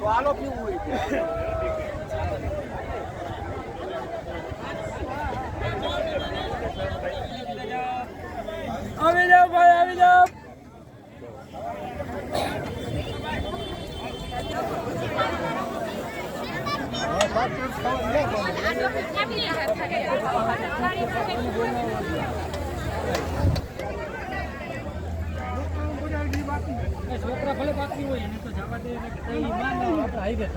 હાલો પીવું હોય આવી જાઓ ભાઈ આવી જાઓ છોકરા ભલે બાકી હોય એને તો જવા દે હાઈવે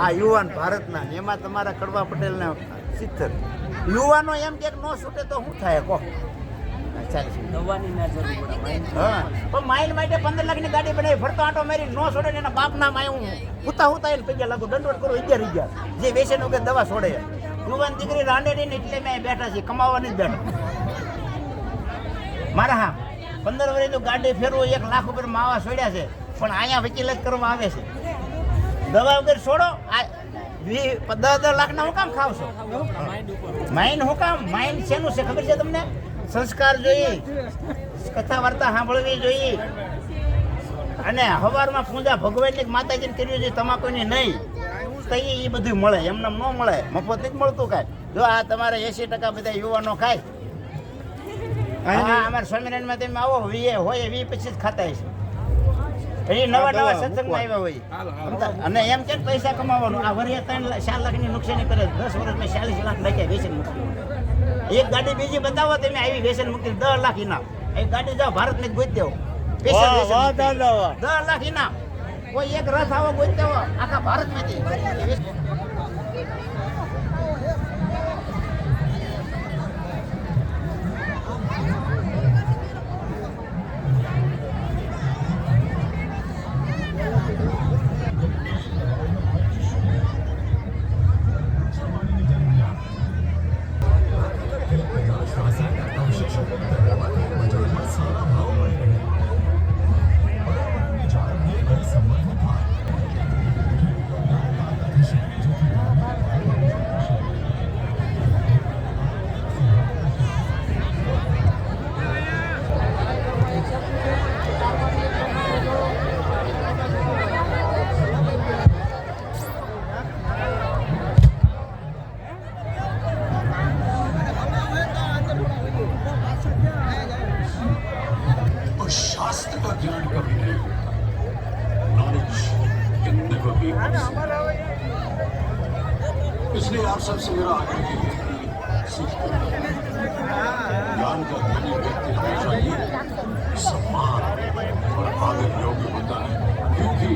આ યુવાન ભારતના એમાં તમારા કડવા પટેલના 70 યુવાનો એમ કે નો છૂટે તો શું થાય કહો પણ માઇલ માટે 15 લાખની ગાડી બનાવી ફરતો આંટો મારી નો છોડે એના બાપ નામ આવ્યું હુતા હુતા એને પૈસા લાગુ દંડવટ કરો 11 જે વેસન વગર દવા છોડે યુવાન દીકરી રાંડેડી ને એટલે મેં બેઠા છે કમાવાની જ બેઠા મારા હા 15 વર્ષની ગાડી ફેરવો 1 લાખ ઉપર માવા છોડ્યા છે પણ અહીંયા વકીલાત કરવામાં આવે છે દવા વગર છોડો આ 10 લાખના હું કામ ખાવશો માઇન્ડ હું કામ માઇન્ડ શેનું છે ખબર છે તમને સંસ્કાર જોઈએ કથા વાર્તા સાંભળવી જોઈએ અને હવારમાં પૂજા ભગવાનની માતાજીને કરવી જોઈએ તમાકુની નહીં તો એ બધું મળે એમને ન મળે મફત નથી મળતું કાંઈ જો આ તમારે 80% બધા યુવાનો ખાય અમારા સ્વામિનારાયણમાં તમે આવો હોય 20 પછી જ ખાતા હશે એ નવા સત્સંગમાં આવ્યા હોય અને એમ કે પૈસા કમાવાનું આ વર્ષે 3-4 લાખની નુકસાની કરે 10 વર્ષમાં 40 લાખ નાખ્યા વેસન મૂકી એક ગાડી બીજી બતાવો તમે આવી વેસન મૂકી 10 લાખ ઇનામ એક ગાડી જાઓ ભારતને ગોતી દેવો 10 લાખ ઇનામ કોઈ એક રથ આવો ગોતી દેવો આખા ભારતમાંથી इसलिए आप सबसे मेरा आग्रह है कि ज्ञान का धनी व्यक्ति हमेशा ही सम्मान और आदर योग्य होता है क्योंकि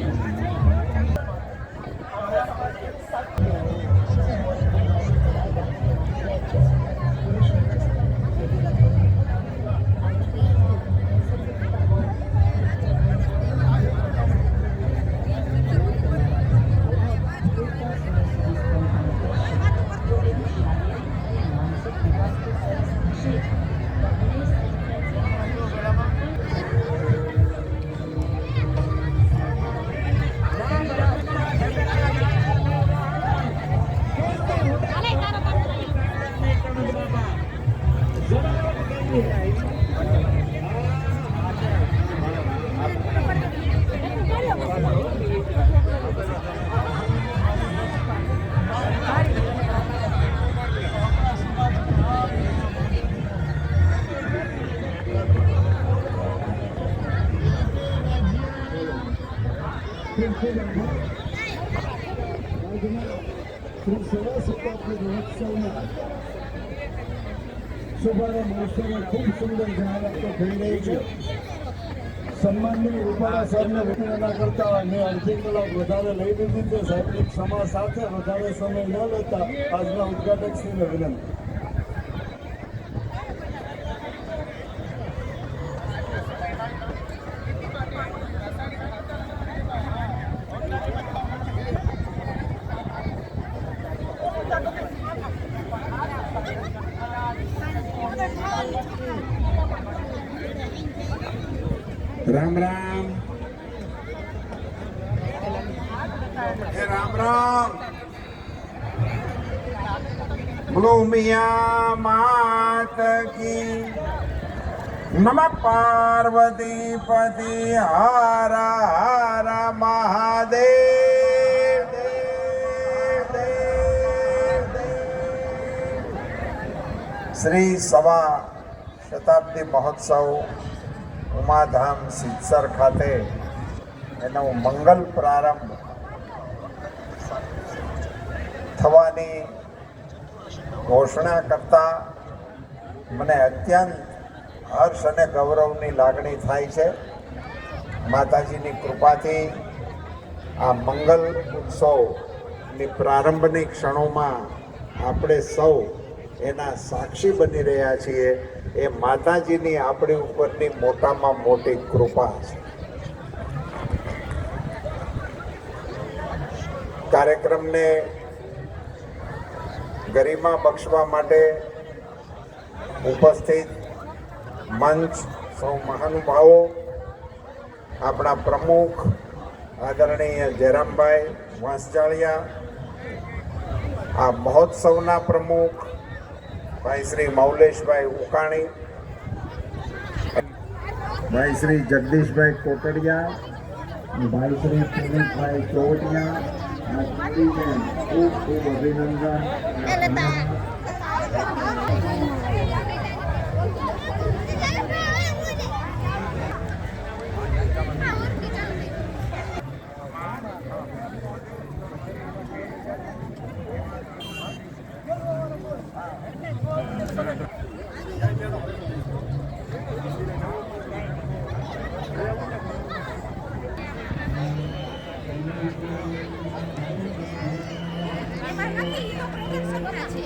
શ્રી સેવા શતાબ્દી મહોત્સવના શુભારંભ મહોત્સવમાં ખૂબ સુંદર જાહેરાતો થઈ રહી છે. સન્માનની રૂપાલા સાહેબને વિનંતી કરતા મેં અડધી કલાક વધારે લઈ લીધી છે. સાહેબની ક્ષમા સાથે વધારે સમય ન લેતા આજના ઉદઘાટકશ્રીને વિનંતી. રામ રામ. હે રામ રામ. બોલો મિયા માત કી. નમઃ પાર્વતી પતિ હર હર મહાદેવ. શ્રી સવા શતાબ્દી મહોત્સવ ઉમાધામ સિદ્ધસર ખાતે એનો મંગલ પ્રારંભ થવાની ઘોષણા કરતા મને અત્યંત હર્ષ અને ગૌરવની લાગણી થાય છે. માતાજીની કૃપાથી આ મંગલ ઉત્સવની પ્રારંભની ક્ષણોમાં આપણે સૌ એના સાક્ષી બની રહ્યા છીએ. એ માતાજીની આપણી ઉપરની મોટામાં મોટી કૃપા છે. કાર્યક્રમને ગરિમા બક્ષવા માટે ઉપસ્થિત મંચ સૌ મહાનુભાવો, આપણા પ્રમુખ આદરણીય જયરામભાઈ વાંસજાળિયા, આ મહોત્સવના પ્રમુખ ભાઈ શ્રી મૌલેશભાઈ ઉકાણી, ભાઈ શ્રી જગદીશભાઈ કોટડિયા, ભાઈ શ્રી પુનિતભાઈ ચોવટિયા, ખૂબ ખૂબ અભિનંદન. એમાં નથી, એ તો પ્રોજેક્ટ છે.